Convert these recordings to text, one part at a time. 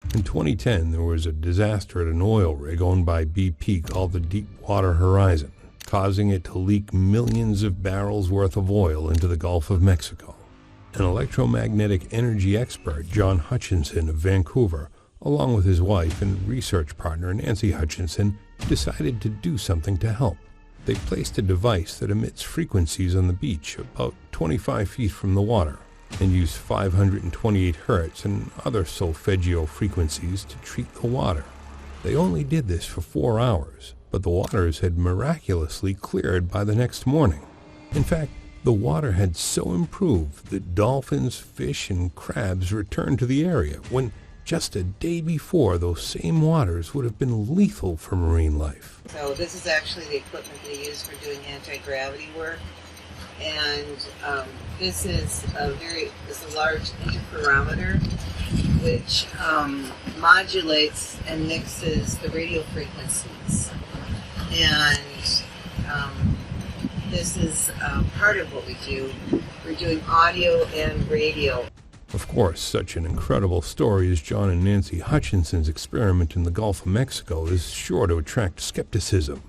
In 2010, there was a disaster at an oil rig owned by BP called the Deepwater Horizon, causing it to leak millions of barrels worth of oil into the Gulf of Mexico. An electromagnetic energy expert, John Hutchinson of Vancouver, along with his wife and research partner Nancy Hutchinson, decided to do something to help. They placed a device that emits frequencies on the beach about 25 feet from the water and used 528 hertz and other solfeggio frequencies to treat the water. They only did this for 4 hours, but the waters had miraculously cleared by the next morning. In fact, the water had so improved that dolphins, fish, and crabs returned to the area when just a day before those same waters would have been lethal for marine life. So this is actually the equipment they use for doing anti-gravity work. And this is a large interferometer which modulates and mixes the radio frequencies. And this is part of what we do. We're doing audio and radio. Of course, such an incredible story as John and Nancy Hutchinson's experiment in the Gulf of Mexico is sure to attract skepticism.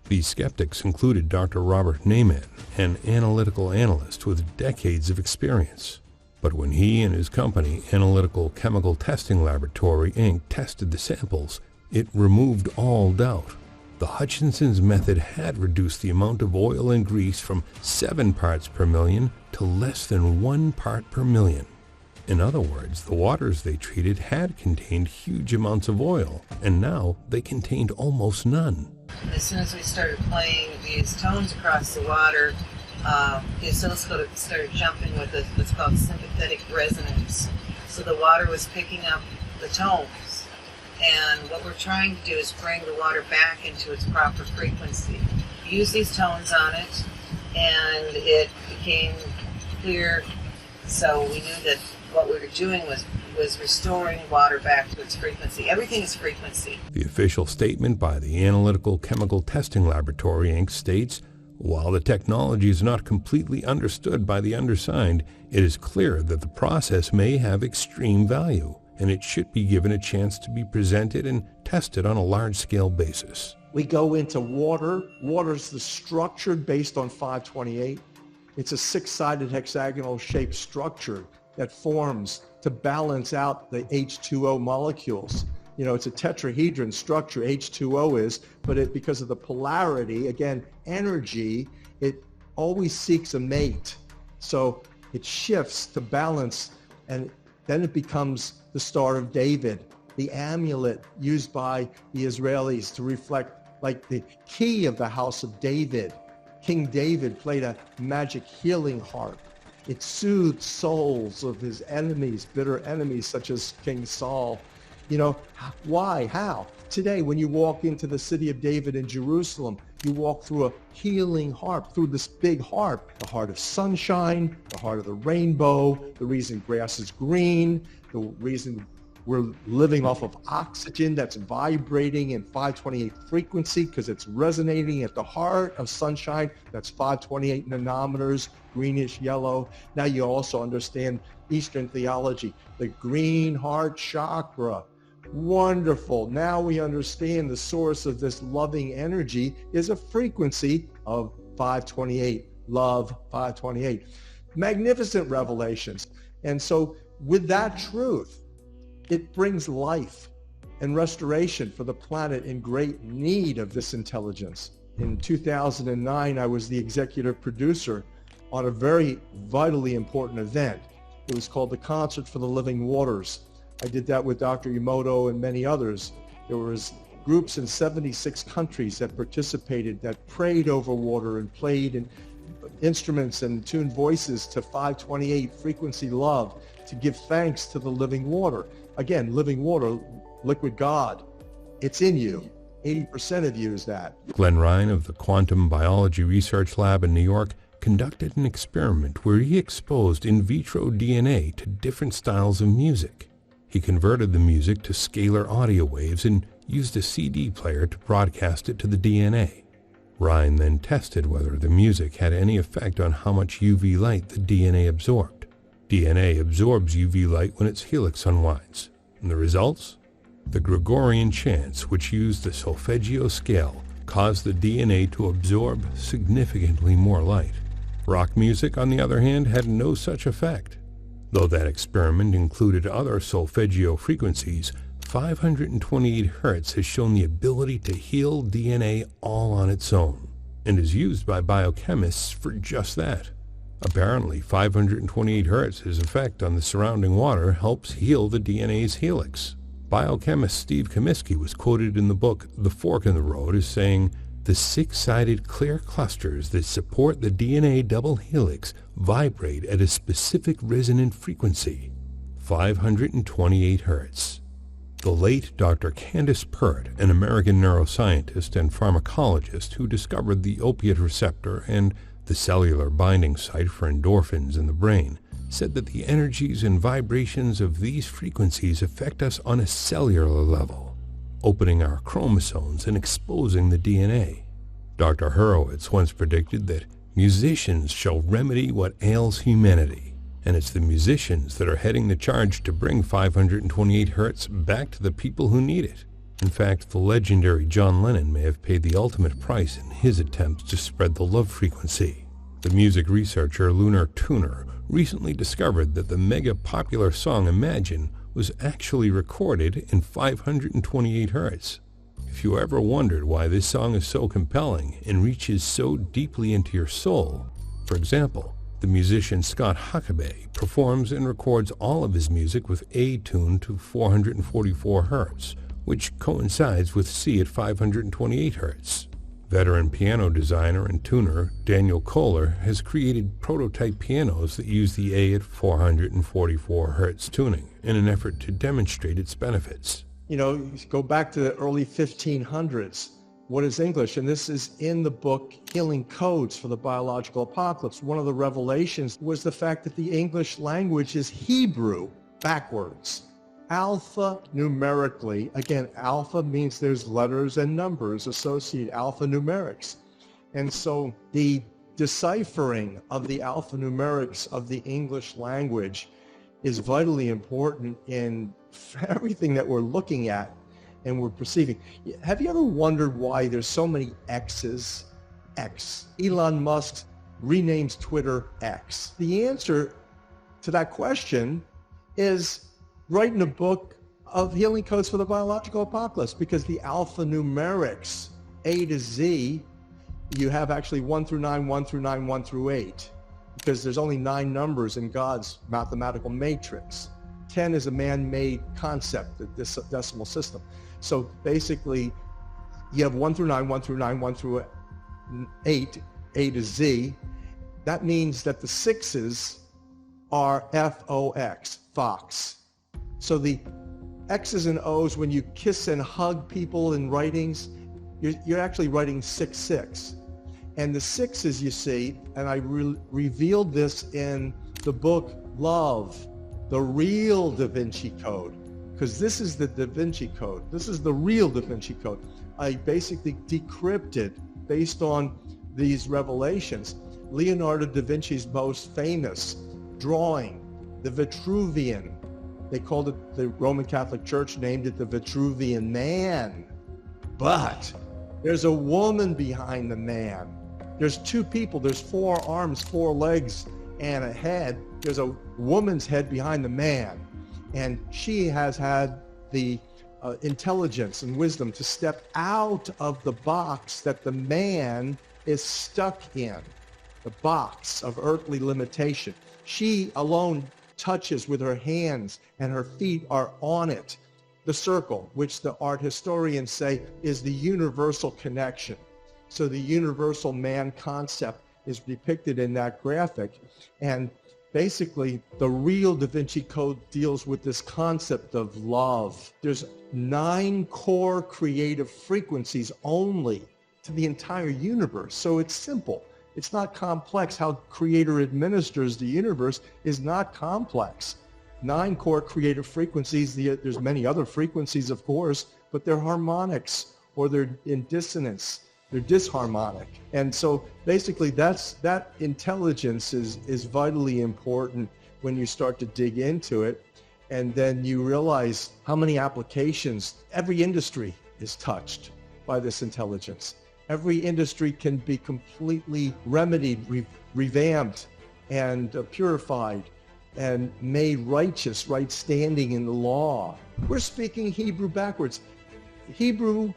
These skeptics included Dr. Robert Naiman, an analytical analyst with decades of experience. But when he and his company, Analytical Chemical Testing Laboratory, Inc., tested the samples, it removed all doubt. The Hutchinson's method had reduced the amount of oil and grease from 7 parts per million to less than 1 part per million. In other words, the waters they treated had contained huge amounts of oil, and now they contained almost none. As soon as we started playing these tones across the water, the oscilloscope started jumping with what's called sympathetic resonance. So the water was picking up the tones. And what we're trying to do is bring the water back into its proper frequency. Use these tones on it, and it became clear. So we knew that what we were doing was restoring water back to its frequency. Everything is frequency. The official statement by the Analytical Chemical Testing Laboratory, Inc. states, while the technology is not completely understood by the undersigned, it is clear that the process may have extreme value, and it should be given a chance to be presented and tested on a large-scale basis. We go into water. Water's the structured based on 528. It's a 6-sided hexagonal shaped structure that forms to balance out the H2O molecules. You know, it's a tetrahedron structure, H2O is, but because of the polarity, again, energy, it always seeks a mate. So it shifts to balance, and then it becomes the Star of David, the amulet used by the Israelis to reflect like the key of the house of David. King David played a magic healing harp. It soothed souls of his enemies, bitter enemies, such as King Saul. You know, why? How? Today, when you walk into the city of David in Jerusalem, you walk through a healing harp, through this big harp, the heart of sunshine, the heart of the rainbow, the reason grass is green, the reason we're living off of oxygen that's vibrating in 528 frequency because it's resonating at the heart of sunshine. That's 528 nanometers, greenish yellow. Now you also understand Eastern theology, the green heart chakra. Wonderful. Now we understand the source of this loving energy is a frequency of 528, love 528. Magnificent revelations. And so with that truth, it brings life and restoration for the planet in great need of this intelligence. In 2009, I was the executive producer on a very vitally important event. It was called the Concert for the Living Waters. I did that with Dr. Emoto and many others. There was groups in 76 countries that participated, that prayed over water and played in instruments and tuned voices to 528 frequency love to give thanks to the living water. Again, living water, liquid God, it's in you. 80% of you is that. Glenn Ryan of the Quantum Biology Research Lab in New York conducted an experiment where he exposed in vitro DNA to different styles of music. He converted the music to scalar audio waves and used a CD player to broadcast it to the DNA. Ryan then tested whether the music had any effect on how much UV light the DNA absorbed. DNA absorbs UV light when its helix unwinds. And the results? The Gregorian chants, which used the solfeggio scale, caused the DNA to absorb significantly more light. Rock music, on the other hand, had no such effect. Though that experiment included other solfeggio frequencies, 528 Hz has shown the ability to heal DNA all on its own, and is used by biochemists for just that. Apparently, 528 Hz's effect on the surrounding water helps heal the DNA's helix. Biochemist Steve Comiskey was quoted in the book The Fork in the Road as saying, "The six-sided clear clusters that support the DNA double helix vibrate at a specific resonant frequency, 528 Hz." The late Dr. Candace Pert, an American neuroscientist and pharmacologist who discovered the opiate receptor and the cellular binding site for endorphins in the brain, said that the energies and vibrations of these frequencies affect us on a cellular level, opening our chromosomes and exposing the DNA. Dr. Horowitz once predicted that musicians shall remedy what ails humanity, and it's the musicians that are heading the charge to bring 528 Hz back to the people who need it. In fact, the legendary John Lennon may have paid the ultimate price in his attempts to spread the love frequency. The music researcher Lunar Tuner recently discovered that the mega-popular song Imagine was actually recorded in 528 Hz. If you ever wondered why this song is so compelling and reaches so deeply into your soul, for example, the musician Scott Huckabee performs and records all of his music with A tuned to 444 Hz, which coincides with C at 528 Hz. Veteran piano designer and tuner Daniel Kohler has created prototype pianos that use the A at 444 Hz tuning in an effort to demonstrate its benefits. You know, you go back to the early 1500s. What is English? And this is in the book Healing Codes for the Biological Apocalypse. One of the revelations was the fact that the English language is Hebrew backwards. Alphanumerically, again, alpha means there's letters and numbers associated, alphanumerics. And so the deciphering of the alphanumerics of the English language is vitally important in everything that we're looking at and we're perceiving. Have you ever wondered why there's so many X's? X. Elon Musk renames Twitter X. The answer to that question is right in the book of Healing Codes for the Biological Apocalypse, because the alphanumerics, A to Z, you have actually 1 through 9, 1 through 9, 1 through 8, because there's only 9 numbers in God's mathematical matrix. 10 is a man-made concept, the decimal system. So basically, you have 1 through 9, 1 through 9, 1 through 8, A to Z. That means that the 6's are F-O-X, Fox. So the X's and O's, when you kiss and hug people in writings, you're actually writing 6-6. And the 6's, you see, and I revealed this in the book Love, the real Da Vinci Code, because this is the Da Vinci Code. This is the real Da Vinci Code. I basically decrypted based on these revelations. Leonardo da Vinci's most famous drawing, the Vitruvian. They called it, the Roman Catholic Church named it the Vitruvian Man. But there's a woman behind the man. There's 2 people, there's 4 arms, 4 legs, and a head. There's a woman's head behind the man. And she has had the intelligence and wisdom to step out of the box that the man is stuck in, the box of earthly limitation. She alone touches with her hands, and her feet are on it, the circle, which the art historians say is the universal connection. So the universal man concept is depicted in that graphic. And basically, the real Da Vinci Code deals with this concept of love. There's 9 core creative frequencies only to the entire universe. So it's simple. It's not complex. How Creator administers the universe is not complex. 9 core creative frequencies. There's many other frequencies, of course, but they're harmonics, or they're in dissonance. They're disharmonic. And so basically that intelligence is vitally important when you start to dig into it. And then you realize how many applications, every industry is touched by this intelligence. Every industry can be completely remedied, revamped, and purified, and made righteous, right standing in the law. We're speaking Hebrew backwards. Hebrew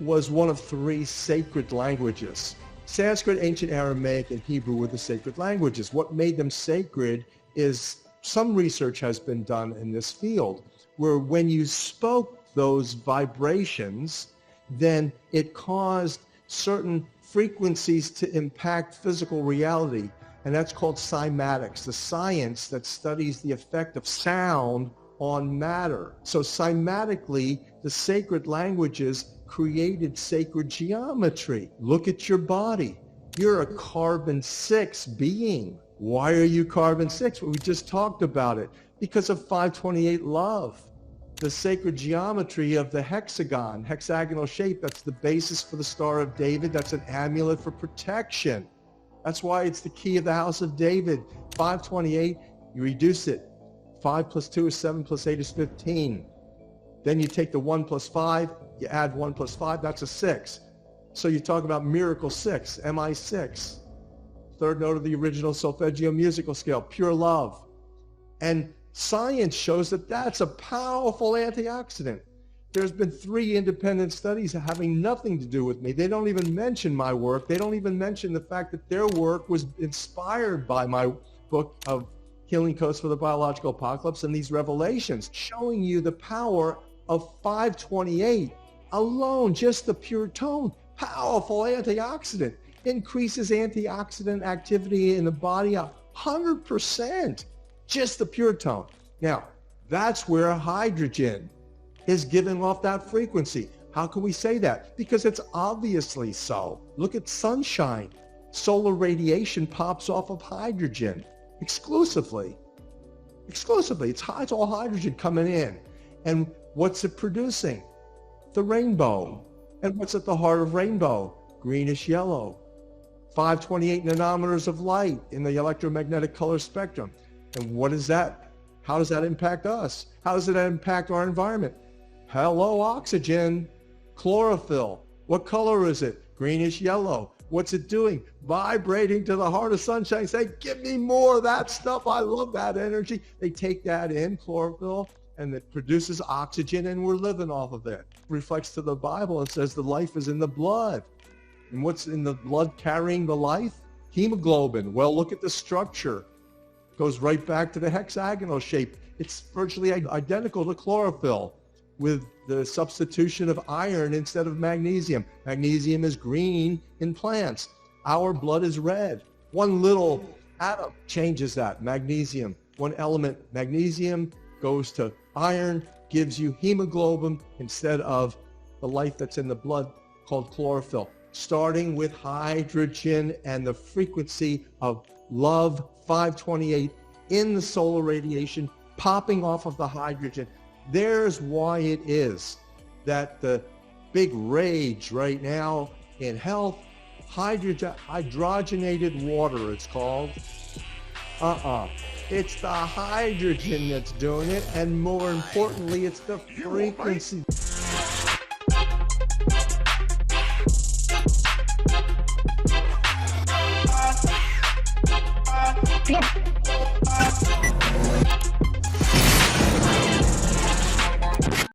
was one of three sacred languages. Sanskrit, ancient Aramaic, and Hebrew were the sacred languages. What made them sacred is some research has been done in this field, where when you spoke those vibrations, then it caused certain frequencies to impact physical reality. And that's called cymatics, the science that studies the effect of sound on matter. So cymatically, the sacred languages created sacred geometry. Look at your body. You're a carbon-6 being. Why are you carbon-6? Well, we just talked about it. Because of 528 love. The sacred geometry of the hexagon, hexagonal shape, that's the basis for the Star of David. That's an amulet for protection. That's why it's the key of the house of David. 528, you reduce it. 5 plus 2 is 7 plus 8 is 15. Then you take the 1 plus 5, you add 1 plus 5, that's a 6. So you talk about miracle 6, MI6. Third note of the original solfeggio musical scale, pure love. And science shows that that's a powerful antioxidant. There's been 3 independent studies having nothing to do with me. They don't even mention my work. They don't even mention the fact that their work was inspired by my book of Healing Codes for the Biological Apocalypse and these revelations, showing you the power of 528 alone, just the pure tone. Powerful antioxidant. Increases antioxidant activity in the body 100%. Just the pure tone. Now, that's where hydrogen is giving off that frequency. How can we say that? Because it's obviously so. Look at sunshine. Solar radiation pops off of hydrogen exclusively. Exclusively. It's all hydrogen coming in. And what's it producing? The rainbow. And what's at the heart of rainbow? Greenish yellow. 528 nanometers of light in the electromagnetic color spectrum. And what is that? How does that impact us? How does it impact our environment? Hello, oxygen, chlorophyll. What color is it? Greenish yellow. What's it doing? Vibrating to the heart of sunshine, saying, give me more of that stuff. I love that energy. They take that in, chlorophyll, and it produces oxygen, and we're living off of it. Reflects to the Bible and says the life is in the blood. And what's in the blood carrying the life? Hemoglobin. Well, look at the structure. Goes right back to the hexagonal shape. It's virtually identical to chlorophyll with the substitution of iron instead of magnesium. Magnesium is green in plants. Our blood is red. One little atom changes that. Magnesium. One element, magnesium, goes to iron, gives you hemoglobin instead of the life that's in the blood called chlorophyll. Starting with hydrogen and the frequency of love 528 in the solar radiation popping off of the hydrogen. There's why it is that the big rage right now in health, hydrogenated water it's called. It's the hydrogen that's doing it, and more importantly, it's the frequency.